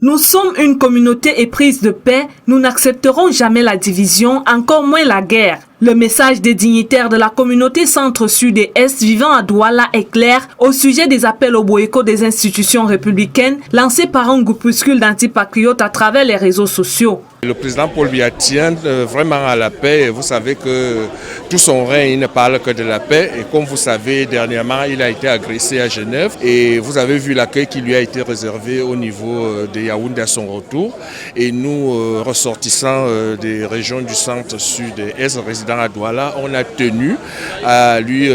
Nous sommes une communauté éprise de paix, nous n'accepterons jamais la division, encore moins la guerre. Le message des dignitaires de la communauté centre-sud et est vivant à Douala est clair au sujet des appels au boycott des institutions républicaines lancés par un groupuscule d'antipatriotes à travers les réseaux sociaux. Le président Paul Biya tient vraiment à la paix. Vous savez que tout son règne, il ne parle que de la paix. Et comme vous savez, dernièrement, il a été agressé à Genève. Et vous avez vu l'accueil qui lui a été réservé au niveau de Yaoundé à son retour. Et nous, ressortissants des régions du centre, sud et est, résidant à Douala, on a tenu à lui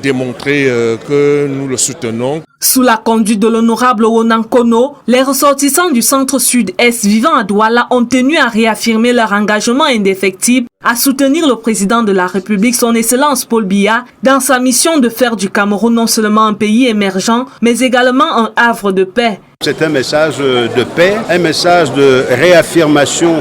démontrer que nous le soutenons. Sous la conduite de l'honorable Wonan Kono, les ressortissants du centre-sud-est vivant à Douala ont tenu à réaffirmer leur engagement indéfectible à soutenir le président de la République, son Excellence Paul Biya, dans sa mission de faire du Cameroun non seulement un pays émergent, mais également un havre de paix. C'est un message de paix, un message de réaffirmation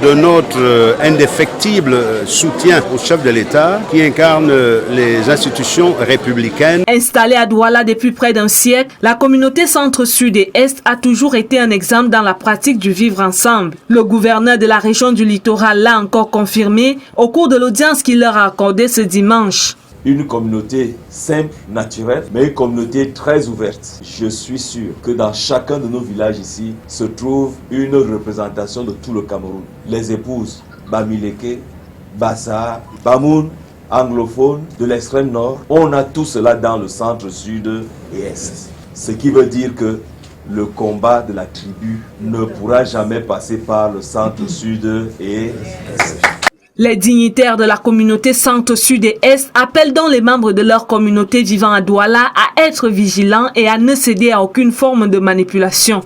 de notre indéfectible soutien au chef de l'État qui incarne les institutions républicaines. Installée à Douala depuis près d'un siècle, la communauté centre-sud et est a toujours été un exemple dans la pratique du vivre ensemble. Le gouverneur de la région du littoral l'a encore confirmé au cours de l'audience qu'il leur a accordée ce dimanche. Une communauté simple, naturelle, mais une communauté très ouverte. Je suis sûr que dans chacun de nos villages ici se trouve une représentation de tout le Cameroun. Les épouses Bamileke, Bassa, Bamoun, anglophones de l'extrême nord, on a tout cela dans le centre, sud et est. Ce qui veut dire que le combat de la tribu ne pourra jamais passer par le centre, sud et est. Les dignitaires de la communauté centre-sud et est appellent donc les membres de leur communauté vivant à Douala à être vigilants et à ne céder à aucune forme de manipulation.